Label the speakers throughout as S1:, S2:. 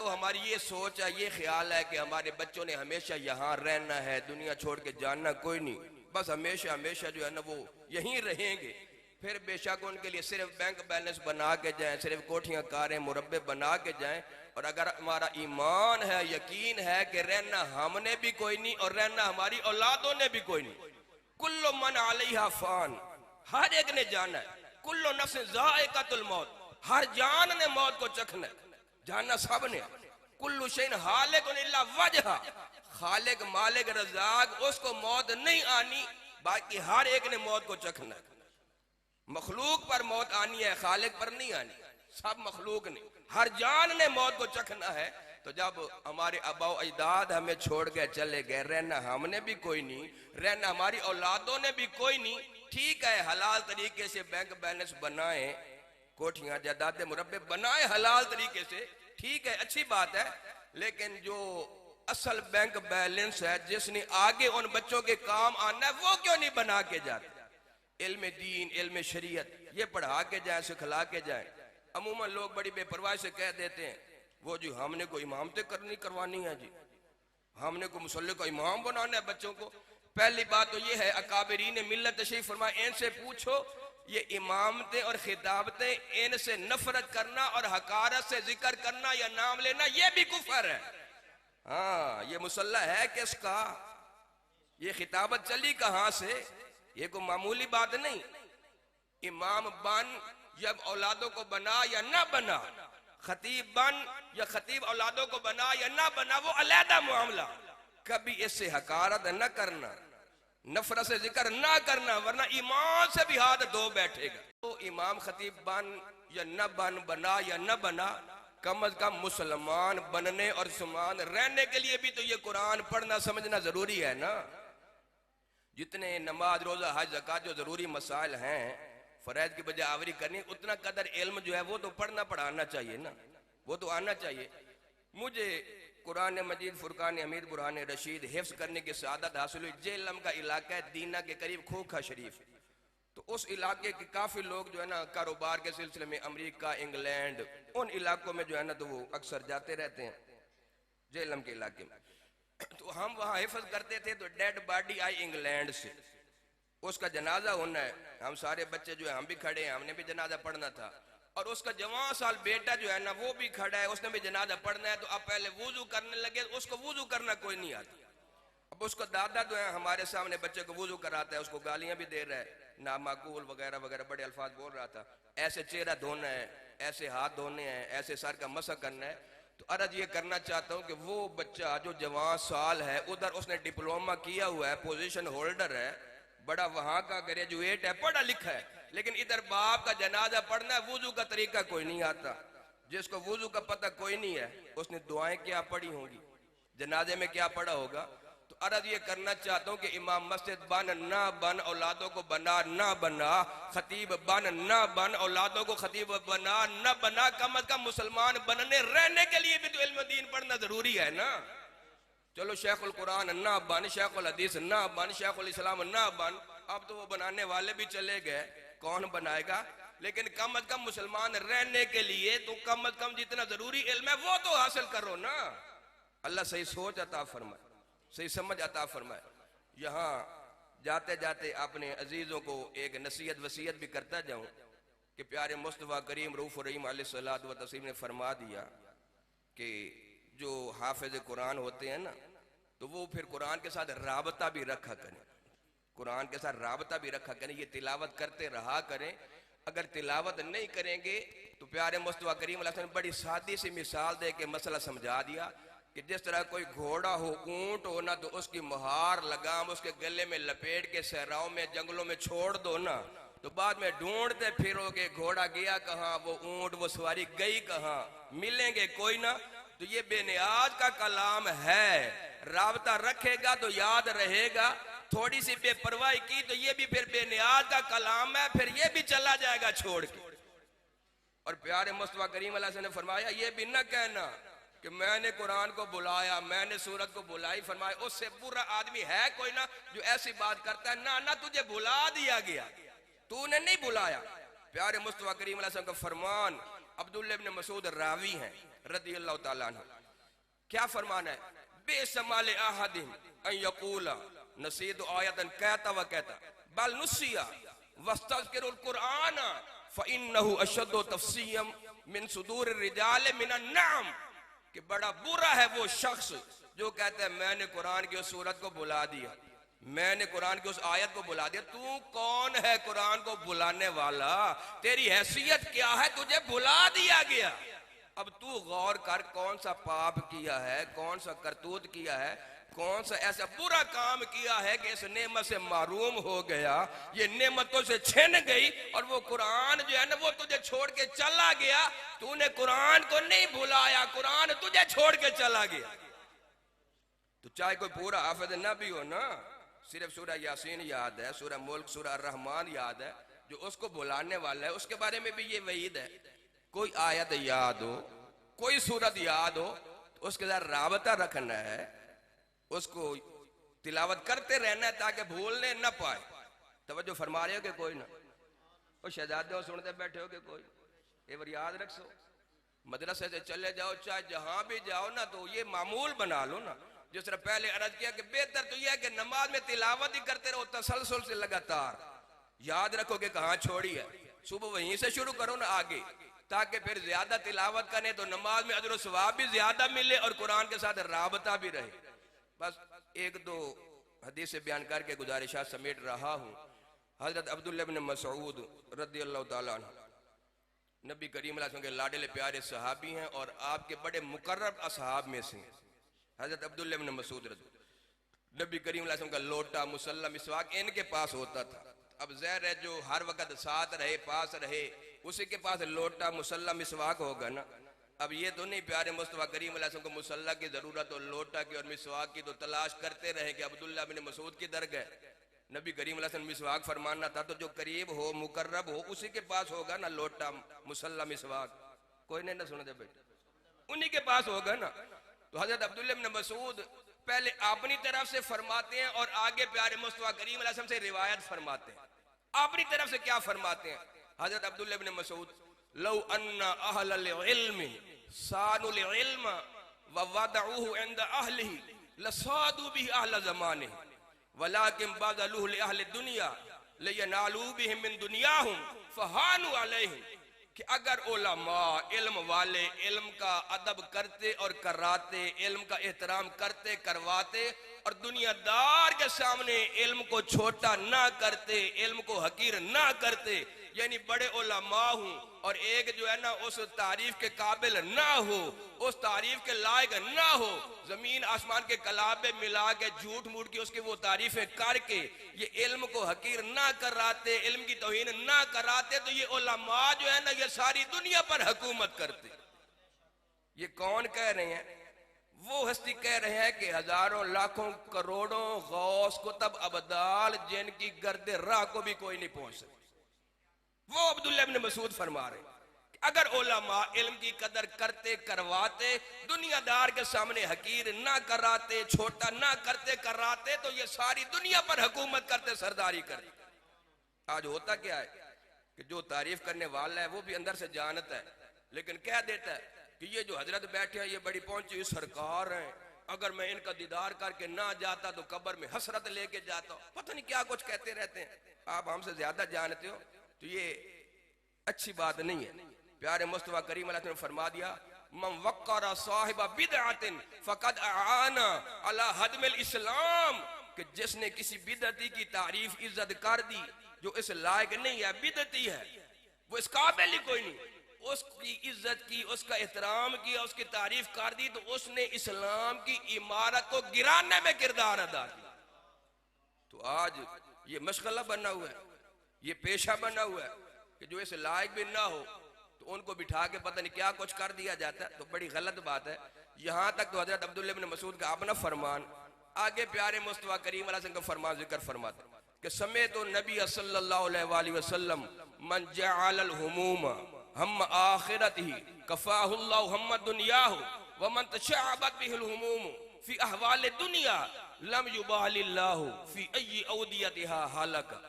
S1: हमारी ये सोच है, ये ख्याल है कि हमारे बच्चों ने हमेशा यहाँ रहना है, दुनिया छोड़ के जानना कोई नहीं, बस हमेशा हमेशा जो है ना वो यहीं रहेंगे, फिर बेशक उनके लिए सिर्फ बैंक बैलेंस बना के जाएं, सिर्फ कोठियां कारें मुरब्बे बना के जाएं। और अगर हमारा ईमान है, यकीन है कि रहना हमने भी कोई नहीं और रहना हमारी औलादों ने भी कोई नहीं, कुल्लु मन अलैहा फान, हर एक ने जाना है, कुल्लु नफ्सिन ज़ाइक़तुल मौत, हर जान ने मौत को चखना है, जानना सब ने। कुल्लु शैइन हालिकुन इल्ला वजहा, खालिक मालिक रज़ाक उसको मौत नहीं आनी, बाकी हर एक ने मौत को चखना है। मखलूक पर मौत आनी है, खालिक पर नहीं आनी, सब मखलूक ने, हर जान ने मौत को चखना है। तो जब हमारे आबा अजदाद हमें छोड़ के चले गए, रहना हमने भी कोई नहीं, रहना हमारी औलादों ने भी कोई नहीं, ठीक है हलाल तरीके से बैंक बैलेंस बनाए, कोठियां जायदादें मुरब्बे बनाए हलाल तरीके से, ठीक है अच्छी बात है, लेकिन जो असल बैंक बैलेंस है जिसने आगे उन बच्चों के काम आना है वो क्यों नहीं बना के जाते? इल्म दीन, इल्म शरीयत ये पढ़ा के जाए, सिखला के जाए। अमूमन लोग बड़ी बेपरवाही से कह देते हैं वो जी हमने को इमामतें करवानी है, जी हमने को मुसल्ले का इमाम बनाना है बच्चों को। पहली बात तो ये है, अकाबरीन मिल्लत तशरीफ फरमा, इनसे पूछो ये इमामतें और खिताबतें, इनसे नफरत करना और हकारत से जिक्र करना या नाम लेना ये भी कुफर है। हाँ, ये मुसल्ला है किसका, ये खिताबत चली कहां से, ये कोई मामूली बात नहीं। इमाम बन या औलादों को बना या ना बना, खतीब बन या खतीब औलादों को बना या ना बना, वो अलहदा मामला, कभी इससे हकारत न करना, नफरत से जिक्र ना करना, वरना ईमान से भी हाथ धो बैठेगा। तो इमाम खतीब बन या न बन, बना या न बना, कम अज कम मुसलमान बनने और समान रहने के लिए भी तो ये कुरान पढ़ना समझना जरूरी है ना। जितने नमाज रोजा हज ज़कात जो जरूरी मसाइल हैं फरैज की बजाय आवरी करनी, उतना कदर इल्म जो है वो तो पढ़ना पढ़ाना चाहिए ना, वो तो आना चाहिए। मुझे कुरान मजीद फुरकान हमीद बुरहान रशीद हिफ्स करने की सआदत हासिल हुई। जेलम का इलाका है दीना के करीब खोखा शरीफ, तो उस इलाके के काफ़ी लोग जो है ना कारोबार के सिलसिले में अमेरिका, इंग्लैंड, उन इलाकों में जो है ना तो वो अक्सर जाते रहते हैं जेलम के इलाके में। तो हम वहाँ हिफ्ज करते थे, तो डेड बॉडी आई इंग्लैंड से, उसका जनाजा होना है, हम सारे बच्चे जो है हम भी खड़े हैं, हमने भी जनाजा पढ़ना था, और उसका जवान साल बेटा जो है ना वो भी खड़ा है, उसने भी जनाजा पढ़ना है। तो अब पहले वुजू करने लगे, उसको वुजू करना कोई नहीं आता। अब उसको दादा जो है हमारे सामने बच्चे को वुजू कराता है, उसको गालियां भी दे रहा है, नामाकूल वगैरह वगैरह बड़े अल्फाज बोल रहा था, ऐसे चेहरा धोना है, ऐसे हाथ धोने हैं, ऐसे सर का मसा करना है। तो अर्ज ये करना चाहता हूँ कि वो बच्चा जो जवान साल है, उधर उसने डिप्लोमा किया हुआ है, पोजीशन होल्डर है, बड़ा वहां का ग्रेजुएट है, पढ़ा लिखा है, लेकिन इधर बाप का जनाजा पढ़ना है, वुजू का तरीका कोई नहीं आता। जिसको वुजू का पता कोई नहीं है उसने दुआएं क्या पढ़ी होंगी, जनाजे में क्या पढ़ा होगा। तो अर्ज ये करना चाहता हूँ कि इमाम मस्जिद बन ना बन, औलादों को बना ना बना, खतीब बन ना बन, औलादों को खतीब बना ना बना, कम अज कम मुसलमान बनने रहने के लिए भी तो इल्म दीन पढ़ना जरूरी है ना। चलो शेखुल कुरान ना बन, शेखुल हदीस ना बन, शेखुल इस्लाम ना बन, अब तो वो बनाने वाले भी चले गए, कौन बनाएगा। लेकिन कम अज कम मुसलमान रहने के लिए तो कम अज कम जितना जरूरी इल्म है वो तो हासिल करो ना। अल्लाह सही सोच अता फरमाए, सही समझ अता फरमाए। यहाँ जाते जाते अपने अजीजों को एक नसीहत वसीयत भी करता जाऊं कि प्यारे मुस्तफ़ा करीम रऊफ़ रहीम अलैहिस्सलातु व तस्लीम ने फरमा दिया कि जो हाफिज कुरान होते हैं ना, तो वो फिर कुरान के साथ राबता भी रखा करें, कुरान के साथ राबता भी रखा करें, ये तिलावत करते रहा करें। अगर तिलावत नहीं करेंगे तो प्यारे मुस्तफ़ा करीम अलैहि सल्लम ने बड़ी सादी सी मिसाल दे के मसला समझा दिया कि जिस तरह कोई घोड़ा हो, ऊंट हो ना, तो उसकी मुहार लगाम उसके गले में लपेट के सहराओं में जंगलों में छोड़ दो ना, तो बाद में ढूंढते फिरोगे घोड़ा गया कहाँ, वो ऊंट वो सवारी गई कहाँ, मिलेंगे कोई ना। तो ये बेनियाज का कलाम है, राबता रखेगा तो याद रहेगा, थोड़ी सी बेपरवाही की तो ये भी फिर बेनियाज का कलाम है, फिर ये भी चला जाएगा छोड़ के। और प्यारे मुस्तफ़ा करीम अलैहि सल्लम ने फरमाया ये भी न कहना कि मैंने कुरान को बुलाया, मैंने सूरत को बुलाई, फरमाया उससे बुरा आदमी है कोई ना जो ऐसी बात करता है, ना ना तुझे बुला दिया गया, तूने नहीं बुलाया। प्यारे मुस्तफ़ा करीम अलैहि सल्लम का फरमान, अब्दुल्लाह इब्न मसूद रावी हैं रज़ियल्लाहु ताला अन्हु, क्या फरमाना है? बेसमाल अहदिन अन यकूला नसीद आयतन कहता व कहता बल नुसिया वस्तज़किरुल कुरान फइन्नहु अशद्दु तफसीयम मिन सुदूर रिजाल मिनन नाम। कि बड़ा बुरा है वो शख्स जो कहता है मैंने कुरान की उस सूरत को बुला दिया, मैंने कुरान की उस आयत को बुला दिया। तू कौन है कुरान को बुलाने वाला? तेरी हैसियत क्या है? तुझे बुला दिया गया। अब तू गौर कर कौन सा पाप किया है, कौन सा करतूत किया है, कौन सा ऐसा बुरा काम किया है कि इस नेमत से मारूम हो गया, ये नेमतों से छिन गई और वो कुरान जो है ना वो तुझे छोड़ के चला गया। तूने कुरान को नहीं बुलाया, कुरान तुझे छोड़ के चला गया। तो चाहे कोई पूरा हाफिज ना भी हो ना, सिर्फ सूरह यासीन याद है, सूरह मुल्क, सूरह रहमान याद है, जो उसको बुलाने वाला है उसके बारे में भी ये वईद है। कोई आयत याद हो, कोई सूरत याद हो तो उसके साथ राबता रखना है, उसको तिलावत करते रहना है ताकि भूलने न पाए। तवज्जो फरमा रहे हो कि कोई ना? और शहजादे सुनते बैठे हो कि कोई? एक बार याद रख सो, मदरसे से चले जाओ चाहे जहां भी जाओ ना तो ये मामूल बना लो ना। जिस तरह पहले अर्ज किया कि बेहतर तो यह है कि नमाज में तिलावत ही करते रहो तसलसल से लगातार। याद रखो कि कहां छोड़ी है, सुबह वहीं से शुरू करो ना आगे, ताकि फिर ज्यादा तिलावत करें तो नमाज में अजर सवाब भी ज्यादा मिले और कुरान के साथ राबता भी रहे। बस एक दो हदीस से बयान करके गुजारिशात समेट रहा हूं। हजरत अब्दुल्लाह इब्न मसऊद रदियल्लाहु ताला अन्हु नबी करीम अलैहि सल्लम के लाडले प्यारे सहाबी हैं और आपके बड़े मुकर्रब असहाब में से हजरत अब्दुल्लाह इब्न मसऊद नबी करीम अलैहि सल्लम का लोटा मुसल्ला मिसवाक इनके पास होता था। अब ज़ाहिर है जो हर वक्त साथ रहे पास रहे उसी के पास लोटा मुसल्ला मिसवाक होगा ना। अब ये तो नहीं प्यारे मुस्तफा करीम अलैहि सल्लम को मुसल्ला की जरूरत और लोटा की और मिसवाक की तो तलाश करते रहे कि अब्दुल्लाह बिन मसूद किधर गए। नबी करीम अलैहि सल्लम मिसवाक फरमाना था तो जो करीब हो मुकर्रब हो उसी के पास होगा ना लोटा मुसल्ला मिसवाक। कोई नहीं ना सुनते बेटे, उन्हीं के पास होगा ना। तो हजरत अब्दुल्लाह बिन मसूद पहले अपनी तरफ से फरमाते हैं और आगे प्यारे मुस्तफा करीम अलैहि सल्लम से रिवायत फरमाते हैं। अपनी तरफ से क्या फरमाते हैं हजरत अब्दुल्लाह बिन मसूद? लौ अन्ना अहलल इल्मी सानुल इल्म व वदऊहु इंद अहलिही लसादु बिही अहल ज़मानिही वलाकिन बज़लूहु लि अहलि दुनिया लियनालू बिहिम मिन दुनियाहुम फहानु अलैहिम। कि अगर उलमा इल्म वाले इल्म का अदब करते और कराते, इल्म का एहतराम करते करवाते और दुनियादार के सामने इल्म को छोटा ना करते, इल्म को हकीर ना करते, यानी बड़े उलमा हूं और एक जो है ना उस तारीफ के काबिल ना हो, उस तारीफ के लायक ना हो, जमीन आसमान के कलाबे मिला के झूठ मूठ की उसकी वो तारीफें करके ये इल्म को हकीर ना कराते, इल्म की तौहीन ना कराते, तो ये उलमा जो है ना ये सारी दुनिया पर हुकूमत करते। ये कौन कह रहे हैं? वो हस्ती कह रहे हैं कि हजारों लाखों करोड़ों गौस कुतब अबदाल जिनकी गर्दे राह को भी कोई नहीं पहुंच सकता। वो अब्दुल्लाह इब्न मसूद फरमा रहे कि अगर उलमा इल्म की कदर करते करवाते, दुनियादार के सामने हकीर ना कराते, छोटा ना करते कराते, तो ये सारी दुनिया पर हुकूमत करते, सरदारी करते। आज होता क्या है कि जो तारीफ करने वाला है वो भी अंदर से जानता है, लेकिन कह देता है कि ये जो हजरत बैठे हैं ये बड़ी पहुंची हुई सरकार है, अगर मैं इनका दीदार करके ना जाता तो कब्र में हसरत लेके जाता। पता नहीं क्या कुछ कहते रहते हैं, आप हमसे ज्यादा जानते हो, तो ये अच्छी बात नहीं है। प्यारे मुस्तफा करीम अलैहि सल्लम फरमा दिया मन वक्कर साहिब बिदअतिन फकद आना अला हदमिल इस्लाम, कि जिसने किसी बिदअती की तारीफ इज्जत कर दी जो इस लायक नहीं है, बिदअती है, वो इस काबिल ही कोई नहीं, उसकी इज्जत की, उसका एहतराम किया, उसकी तारीफ कर दी, तो उसने इस्लाम की इमारत को गिराने में किरदार अदा किया। तो आज ये मशगला बना हुआ है, ये पेशा बना हुआ है कि जो इस लायक भी ना हो तो उनको बिठा के पता नहीं क्या कुछ कर दिया जाता है, तो बड़ी गलत बात है। यहां तक तो हजरत अब्दुल्लाह इब्न मसूद का अपना फरमान, आगे प्यारे मुस्तफा करीम अलैहि सल्लम का फरमान जिक्र फरमाते कि समय तो नबी सल्लल्लाहु अलैहि वसल्लम मन जअल हुमूम हम आखिरतिही कफाहुल्लाहु हम दुनियाहु व मन तशअबत बिहिल हुमूम फी अहवाल दुनिया लम युबालिल्लाहु फी अय्यि औदियतिहा हालका।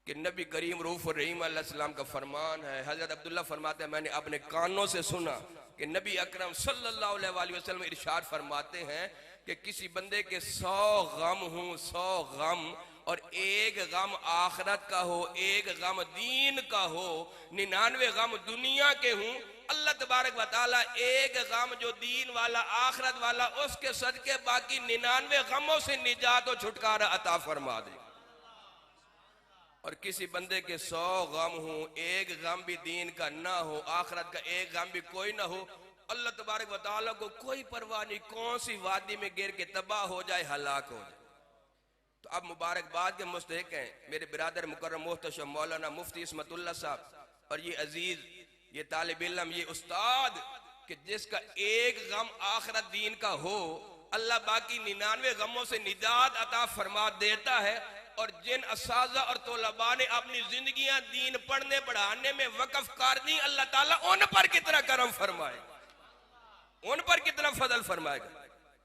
S1: कि नबी करीम रऊफ रहीम अलैहिस्सलाम का फरमान है, हजरत अब्दुल्ला फरमाते हैं मैंने अपने कानों से सुना कि नबी अकरम सल्लल्लाहु अलैहि वसल्लम इरशाद फरमाते हैं कि किसी बंदे के 100 गम हों, 100 गम, और एक गम आखिरत का हो, एक गम दीन का हो, 99 गम दुनिया के हों, अल्लाह तबारक व तआला एक गम जो दीन वाला आखिरत वाला उसके सदके बाकी 99 गमों से निजात और छुटकारा अता फरमा दे। और किसी बंदे के 100 गम हो, एक गम भी दीन का ना हो, आखिरत का एक गम भी कोई ना हो, अल्लाह तबारक व तआला को कोई परवाह नहीं, कौन सी वादी में गिर के तबाह हो जाए, हलाक हो जाए। तो अब मुबारकबाद के मुस्तहिक हैं मेरे बिरादर मुकर्रम मोहतशम मौलाना मुफ्ती इस्मतुल्लाह साहब और ये अजीज, ये तालिब इल्म, ये उस्ताद कि जिसका एक गम आखिरत दीन का हो, अल्लाह बाकी 99 गमों से निजात अता फरमा देता है। और जिन असाज़ा और तोलबा ने अपनी जिंदगियां दीन पढ़ने पढ़ाने में वक्फ कर दी, अल्लाह ताला उन पर कितना करम फरमाए, उन पर कितना फजल फरमाएगा,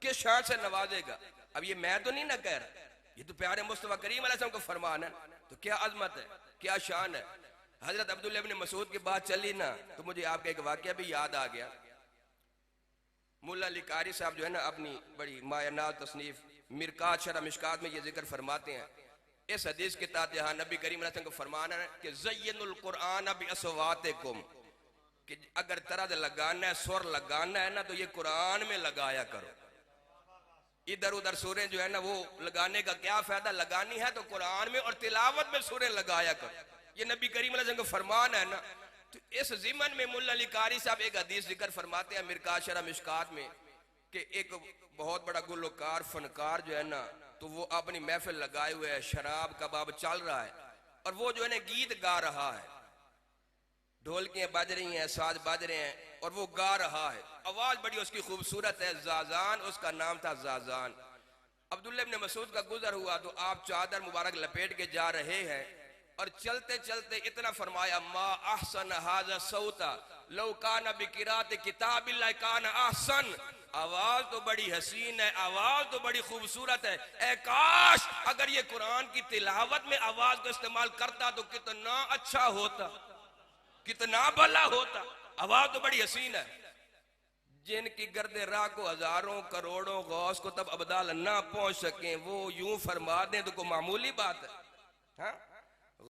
S1: किस शान से नवाजेगा। अब ये मैं तो नहीं ना कह रहा, ये तो प्यारे मुस्तफा करीम अलैहि सल्लम का फरमान है। तो क्या अजमत है, क्या शान है। हजरत अब्दुल्लाह इब्न मसूद की बात चली ना, तो मुझे आपका एक वाकया भी याद आ गया। मुल्ला अली कारी साहब जो है ना, अपनी बड़ी मायनात तसनीफ मिरकात शरह मिशकात में ये जिक्र फरमाते हैं, इस हदीस के तहत यहाँ नबी करीम अलैहि सल्लम का फरमान है कि ज़य्यनुल कुरआन बिअस्वातिकुम, कि अगर तरद लगाना है, सुर लगाना है ना, तो ये कुरान में लगाया करो। इधर उधर सूरें जो है ना वो लगाने का क्या फायदा, लगानी है तो कुरान में और तिलावत में सूरें लगाया करो, ये नबी करीम अलैहि सल्लम का फरमान है ना। तो इस ज़िमन में मुल्ला अली कारी साहब एक हदीस जिक्र फरमाते हैं मिरकात शरह मिशकात में कि एक बहुत बड़ा गुलकार फनकार जो है ना, तो वो अपनी महफिल लगाए हुए है, शराब कबाब चल रहा है, और वो जो है ना गीत गा रहा है, ढोलकियां बज रही हैं, साज बज रहे हैं, और वो गा रहा है, आवाज बड़ी उसकी खूबसूरत है, जाजान उसका नाम था, जाजान। अब्दुल्लाह इब्न मसूद का गुजर हुआ तो आप चादर मुबारक लपेट के जा रहे हैं, और चलते चलते इतना फरमाया, मा अहसन हाजा सौता लौ काना बिकिरात किताबिल्लाह काना अहसन, आवाज तो बड़ी हसीन है, आवाज तो बड़ी खूबसूरत है, ए काश अगर ये कुरान की तिलावत में आवाज को इस्तेमाल करता तो कितना अच्छा होता, कितना भला होता, आवाज तो बड़ी हसीन है। जिनकी गर्दे राह को हजारों करोड़ों गौस को तब अबदाल ना पहुंच सके, वो यूं फरमा दें तो कोई मामूली बात है। हाँ,